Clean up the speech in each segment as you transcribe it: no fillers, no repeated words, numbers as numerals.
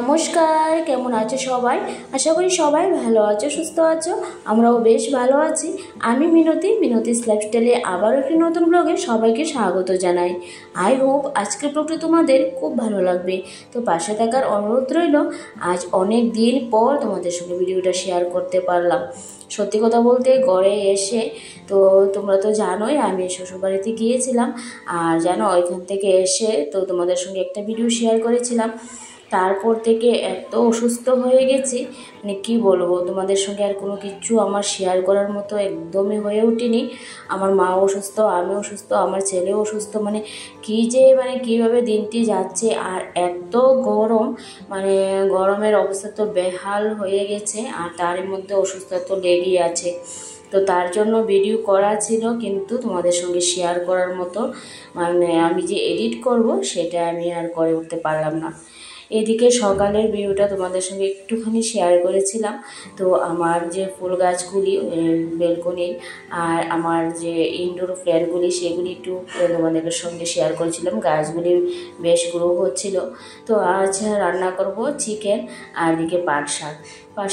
নমস্কার, কেমন আছো সবাই? আশা করি সবাই ভালো আছো, সুস্থ আছো। আমরাও বেশ ভালো আছি। আমি মিনতিস লাইফস্টাইলে আবার একটি নতুন ব্লগে সবাইকে স্বাগত জানাই। আই হোপ আজকের ব্লগটি তোমাদের খুব ভালো লাগবে। তো পাশে থাকার অনুরোধ রইল। আজ অনেক দিন পর তোমাদের সঙ্গে ভিডিওটা শেয়ার করতে পারলাম। সত্যি কথা বলতে ঘরে এসে তো তোমরা তো জানোই আমি শ্বশুরবাড়িতে গিয়েছিলাম, আর জানো ওইখান থেকে এসে তো তোমাদের সঙ্গে একটা ভিডিও শেয়ার করেছিলাম। তারপর থেকে এত অসুস্থ হয়ে গেছি, মানে কী বলবো তোমাদের সঙ্গে, আর কোনো কিছু আমার শেয়ার করার মতো একদমই হয়ে ওঠেনি। আমার মাও অসুস্থ, আমিও অসুস্থ, আমার ছেলেও অসুস্থ, মানে কীভাবে দিনটি যাচ্ছে। আর এত গরম, মানে গরমের অবস্থা তো বেহাল হয়ে গেছে, আর তার মধ্যে অসুস্থতা তো লেগেই আছে। তো তার জন্য ভিডিও করা ছিল, কিন্তু তোমাদের সঙ্গে শেয়ার করার মতো মানে আমি যে এডিট করব সেটা আমি আর করে উঠতে পারলাম না। এদিকে সকালের ভিউটা তোমাদের সঙ্গে একটুখানি শেয়ার করেছিলাম। তো আমার যে ফুল গাছগুলি বেলকনির আর আমার যে ইনডোর প্ল্যান্টগুলি সেগুলি একটু তোমাদের সঙ্গে শেয়ার করেছিলাম। গাছগুলি বেশ গ্রো হচ্ছিল। তো আজ রান্না করব চিকেন, আর এদিকে পাট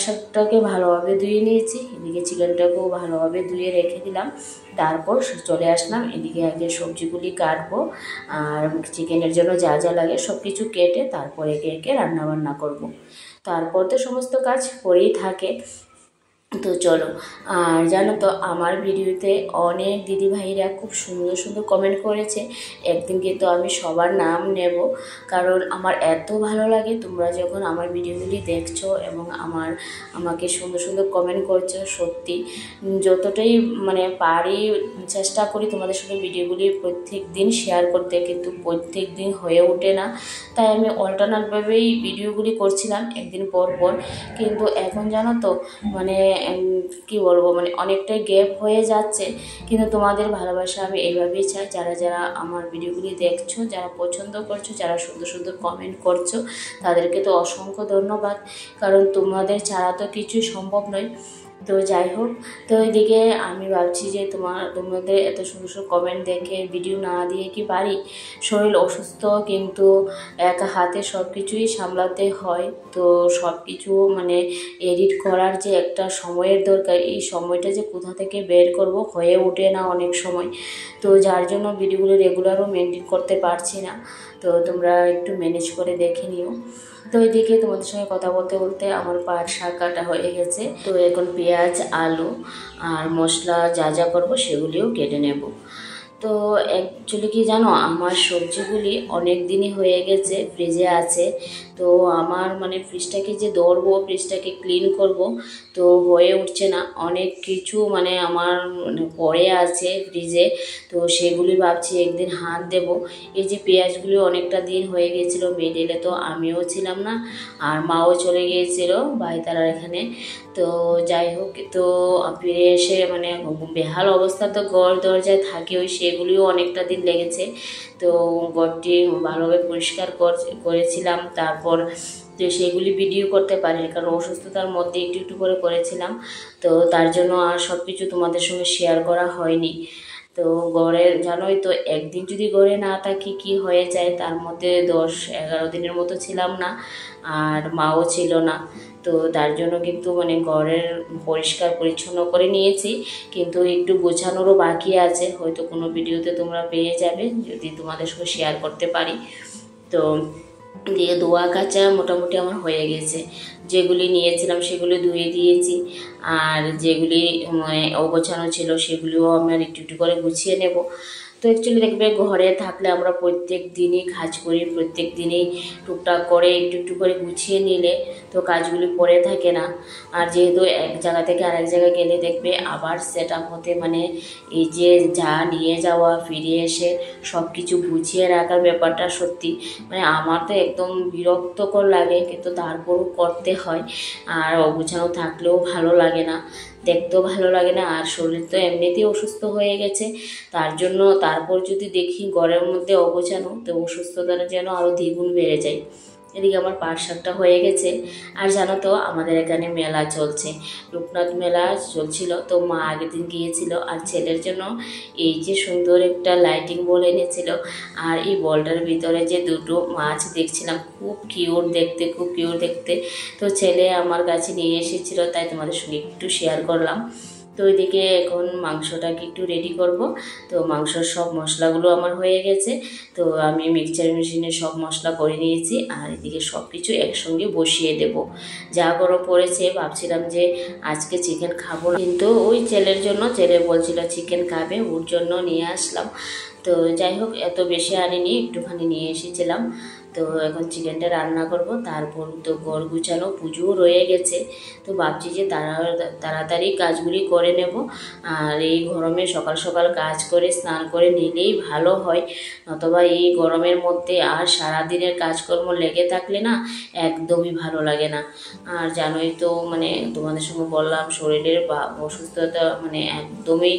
শাকটাকে ভালোভাবে ধুয়ে নিয়েছি, এদিকে চিকেনটাকেও ভালোভাবে ধুয়ে রেখে দিলাম। তারপর চলে আসলাম এদিকে আগে সবজিগুলি কাটবো, আর চিকেনের জন্য যা যা লাগে সব কিছু কেটে তারপর একে একে রান্নাবান্না করব। তারপর তো সমস্ত কাজ পড়েই থাকে। তো চলো, আর জানো তো আমার ভিডিওতে অনেক দিদিভাইরা খুব সুন্দর সুন্দর কমেন্ট করেছে। একদিন কিন্তু আমি সবার নাম নেব, কারণ আমার এত ভালো লাগে তোমরা যখন আমার ভিডিওগুলি দেখছো এবং আমাকে সুন্দর সুন্দর কমেন্ট করছো। সত্যি যতটাই মানে পারি চেষ্টা করি তোমাদের সঙ্গে ভিডিওগুলি প্রত্যেক দিন শেয়ার করতে, কিন্তু প্রত্যেক দিন হয়ে ওঠে না। তাই আমি অল্টারনেটভাবেই ভিডিওগুলি করছিলাম একদিন পর পর। কিন্তু এখন জানো তো মানে কি বলবো, মানে অনেকটাই গ্যাপ হয়ে যাচ্ছে। কিন্তু তোমাদের ভালোবাসা আমি এইভাবেই চাই। যারা যারা আমার ভিডিওগুলি দেখছো, যারা পছন্দ করছো, যারা সুন্দর সুন্দর কমেন্ট করছো, তাদেরকে তো অসংখ্য ধন্যবাদ, কারণ তোমাদের ছাড়া তো কিছুই সম্ভব নয়। তো যাই হোক, তো এদিকে আমি ভাবছি যে তোমাদের এত সুন্দর সুন্দর কমেন্ট দেখে ভিডিও না দিয়ে কি পারি। শরীর অসুস্থ, কিন্তু একা হাতে সব কিছুই সামলাতে হয়। তো সব কিছু মানে এডিট করার যে একটা সময়ের দরকার, এই সময়টা যে কোথা থেকে বের করব হয়ে ওঠে না অনেক সময়। তো যার জন্য ভিডিওগুলো রেগুলারও মেনটেন করতে পারছি না। তো তোমরা একটু ম্যানেজ করে দেখে নিও। তো এদিকে তোমাদের সঙ্গে কথা বলতে বলতে আমার পাট শাক কাটা হয়ে গেছে। তো এখন পেঁয়াজ, আলু আর মশলা যা যা করবো সেগুলিও কেটে নেব। তো অ্যাকচুয়ালি কি জানো, আমার সবজিগুলি অনেক দিনই হয়ে গেছে ফ্রিজে আছে। তো আমার মানে ফ্রিজটাকে যে ধরবো, ফ্রিজটাকে ক্লিন করব, তো হয়ে উঠছে না। অনেক কিছু মানে আমার পড়ে আছে ফ্রিজে, তো সেগুলি ভাবছি একদিন হাত দেব। এই যে পেঁয়াজগুলি অনেকটা দিন হয়ে গেছিলো, মিডিলে তো আমিও ছিলাম না, আর মাও চলে গিয়েছিল ভাইতারার এখানে। তো যাই হোক, তো ফিরে এসে মানে বেহাল অবস্থা তো ঘর দরজায় থাকে, ওই সেগুলিও অনেকটা দিন লেগেছে। তো ঘরটি ভালোভাবে পরিষ্কার করেছিলাম, তারপর তো সেগুলি ভিডিও করতে পারিনি, কারণ অসুস্থতার মধ্যে একটু একটু করে করেছিলাম। তো তার জন্য আর সব কিছু তোমাদের সঙ্গে শেয়ার করা হয়নি। তো গড়ের জানোই তো, একদিন যদি গড়ে না থাকি কি হয়ে যায়। তার মধ্যে 10-11 দিনের মতো ছিলাম না, আর মাও ছিল না। তো তার জন্য কিন্তু মানে ঘরের পরিষ্কার পরিচ্ছন্ন করে নিয়েছি, কিন্তু একটু গোছানোরও বাকি আছে। হয়তো কোনো ভিডিওতে তোমরা পেয়ে যাবে যদি তোমাদের সঙ্গে শেয়ার করতে পারি। তো দিয়ে ধোয়া কাচা মোটামুটি আমার হয়ে গেছে। যেগুলি নিয়েছিলাম সেগুলি ধুয়ে দিয়েছি, আর যেগুলি অগোছানো ছিল সেগুলিও আমি একটু একটু করে গুছিয়ে নেব। তো অ্যাকচুয়ালি দেখবে ঘরে থাকলে আমরা প্রত্যেক দিনই কাজ করি, প্রত্যেক দিনই টুকটাক করে একটু একটু করে গুছিয়ে নিলে তো কাজগুলি পড়ে থাকে না। আর যেহেতু এক জায়গা থেকে আরেক জায়গায় গেলে দেখবে আবার সেট আপ হতে মানে এই যে যা নিয়ে যাওয়া, ফিরে এসে সব কিছু গুছিয়ে রাখার ব্যাপারটা সত্যি মানে আমার তো একদম বিরক্তকর লাগে, কিন্তু তারপরও করতে হয়। আর অগুছানো থাকলেও ভালো লাগে না, দেখতেও ভালো লাগে না, আর শরীর তো এমনিতেই অসুস্থ হয়ে গেছে। তার জন্য তারপর যদি দেখি ঘরের মধ্যে অগোছানো, তো অসুস্থতাটা যেন আরও দ্বিগুণ বেড়ে যায়। এদিকে আমার পাট শাকটা হয়ে গেছে। আর জানো তো আমাদের এখানে মেলা চলছে, লোকনাথ মেলা চলছিল, তো মা আগের দিন গিয়েছিল আর ছেলের জন্য এই যে সুন্দর একটা লাইটিং বল এনেছিল। আর এই বলটার ভিতরে যে দুটো মাছ দেখছিলাম, খুব কিউট দেখতে, খুব কিউট দেখতে। তো ছেলে আমার কাছে নিয়ে এসেছিল, তাই তোমাদের সঙ্গে একটু শেয়ার করলাম। তো ওইদিকে এখন মাংসটাকে একটু রেডি করব। তো মাংসর সব মশলাগুলো আমার হয়ে গেছে, তো আমি মিক্সচার মেশিনে সব মশলা করে নিয়েছি। আর এদিকে সব কিছু একসঙ্গে বসিয়ে দেব। যা গরম পড়েছে, ভাবছিলাম যে আজকে চিকেন খাবো না, কিন্তু ওই ছেলের জন্য, ছেলে বলছিল চিকেন খাবে, ওর জন্য নিয়ে আসলাম। তো যাই হোক, এত বেশি আনিনি, একটুখানি নিয়ে এসেছিলাম। তো এখন চিকেনটা রান্না করব। তারপর তো ঘর গুছানো, পুজোও রয়ে গেছে, তো ভাবছি যে তাড়াতাড়ি কাজগুলি করে নেব। আর এই গরমে সকাল সকাল কাজ করে স্নান করে নিলেই ভালো হয়, নতবা এই গরমের মধ্যে আর সারাদিনের কাজকর্ম লেগে থাকলে না একদমই ভালো লাগে না। আর জানোই তো, মানে তোমাদের সঙ্গে বললাম শরীরের বা অসুস্থতা মানে একদমই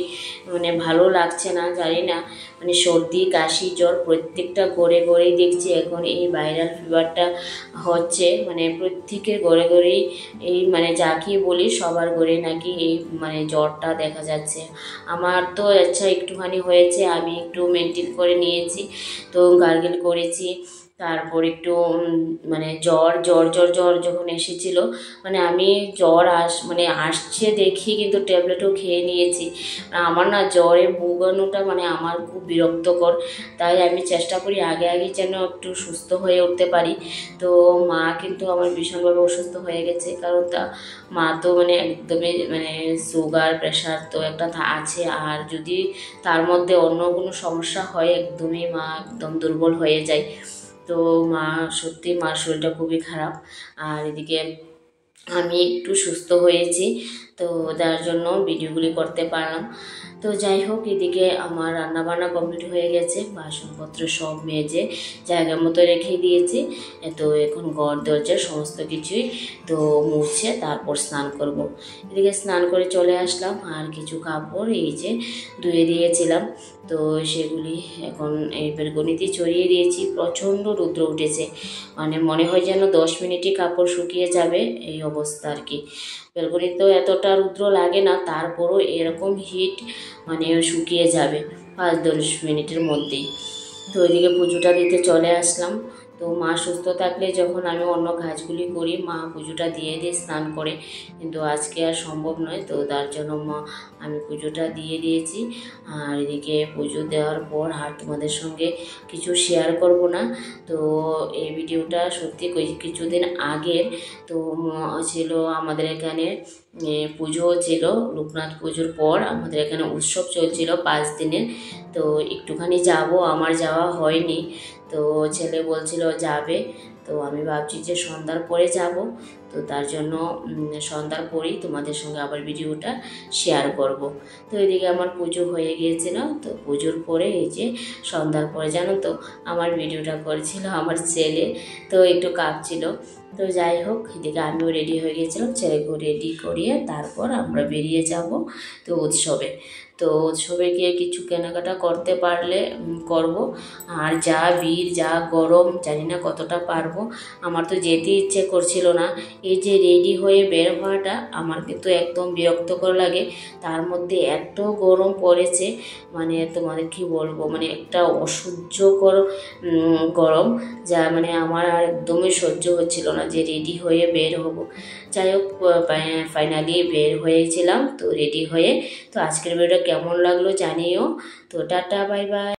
মানে ভালো লাগছে না, জানি না, মানে সর্দি কাশি জ্বর প্রত্যেকটা ঘরে ঘরেই দেখছি এখন এই ভাইরাল ফিভারটা হচ্ছে। মানে প্রত্যেকের ঘরে ঘরেই এই মানে যাকে বলি সবার ঘরে নাকি এই মানে জ্বরটা দেখা যাচ্ছে। আমার তো আচ্ছা একটুখানি হয়েছে, আমি একটু মেনটেন করে নিয়েছি, তো গার্গেল করেছি। তারপর একটু মানে জ্বর জ্বর জ্বর জ্বর যখন এসেছিল, মানে আমি জ্বর মানে আসছে দেখি কিন্তু ট্যাবলেটও খেয়ে নিয়েছি। আমার না জ্বরে ভোগানোটা মানে আমার খুব বিরক্তকর, তাই আমি চেষ্টা করি আগে আগে যেন একটু সুস্থ হয়ে উঠতে পারি। তো মা কিন্তু আমার ভীষণভাবে অসুস্থ হয়ে গেছে, কারণ মা তো মানে একদমই মানে সুগার প্রেশার তো একটা আছে, আর যদি তার মধ্যে অন্য কোনো সমস্যা হয় একদমই মা একদম দুর্বল হয়ে যায়। তো মা সত্যি, মার শরীরটা খুবই খারাপ। আর এদিকে আমি একটু সুস্থ হয়েছি, তো তার জন্য ভিডিওগুলি করতে পারলাম। তো যাই হোক, এদিকে আমার রান্নাবান্না কমপ্লিট হয়ে গেছে, বাসনপত্র সব মেজে জায়গা মতো রেখে দিয়েছি। তো এখন ঘর দরজা সমস্ত কিছুই তো মুছে তারপর স্নান করব। এদিকে স্নান করে চলে আসলাম, আর কিছু কাপড় এই যে ধুয়ে দিয়েছিলাম, তো সেগুলি এখন এই বেলকনিতে ছড়িয়ে দিয়েছি। প্রচণ্ড রৌদ্র উঠেছে, মানে মনে হয় যেন 10 মিনিটই কাপড় শুকিয়ে যাবে, এই অবস্থা আর কি। বেলকনিতেও এতটা রৌদ্র লাগে না, তারপরও এরকম হিট, মানে শুকিয়ে যাবে 5-10 মিনিটের মধ্যেই। তো ওইদিকে পুজোটা দিতে চলে আসলাম। তো মা সুস্থ থাকলে যখন আমি অন্য কাজগুলি করি, মা পুজোটা দিয়ে স্নান করে, কিন্তু আজকে আর সম্ভব নয়, তো তার জন্য আমি পুজোটা দিয়ে দিয়েছি। আর এদিকে পুজো দেওয়ার পর আর তোমাদের সঙ্গে কিছু শেয়ার করব না। তো এই ভিডিওটা সত্যি কিছুদিন আগের, তো ছিল আমাদের এখানে পুজো ছিল, লোকনাথ পুজোর পর আমাদের এখানে উৎসব চলছিল 5 দিনের। তো একটুখানি যাব, আমার যাওয়া হয়নি, তো ছেলে বলছিল যাবে, তো আমি ভাবছি যে সন্ধ্যার পরে যাব। তো তার জন্য সন্ধ্যার পরেই তোমাদের সঙ্গে আবার ভিডিওটা শেয়ার করব। তো এদিকে আমার পুজো হয়ে গিয়েছিল, তো পুজোর পরে এই যে সন্ধ্যার পরে জানো তো আমার ভিডিওটা করেছিল আমার ছেলে, তো একটু কাঁপছিল। তো যাই হোক, এদিকে আমিও রেডি হয়ে গিয়েছিলাম, ছেলেকেও রেডি করিয়ে তারপর আমরা বেরিয়ে যাব তো উৎসবে। তো উৎসবে গিয়ে কিছু কেনাকাটা করতে পারলে করব। আর যা ভিড়, যা গরম, জানি না কতটা পারবো। আমার তো যেতে ইচ্ছে করছিল না, এই যে রেডি হয়ে বের হওয়াটা আমার কিন্তু একদম বিরক্তকর লাগে। তার মধ্যে এত গরম পড়েছে, মানে তোমাদের কি বলবো, মানে একটা অসহ্যকর গরম, যা মানে আমার আর একদমই সহ্য হচ্ছিল না যে রেডি হয়ে বের হব। যাই হোক, ফাইনালি বের হয়েছিলাম তো রেডি হয়ে। তো আজকের ভিডিওটা কেমন লাগলো জানিও। তো টাটা, বাই বাই।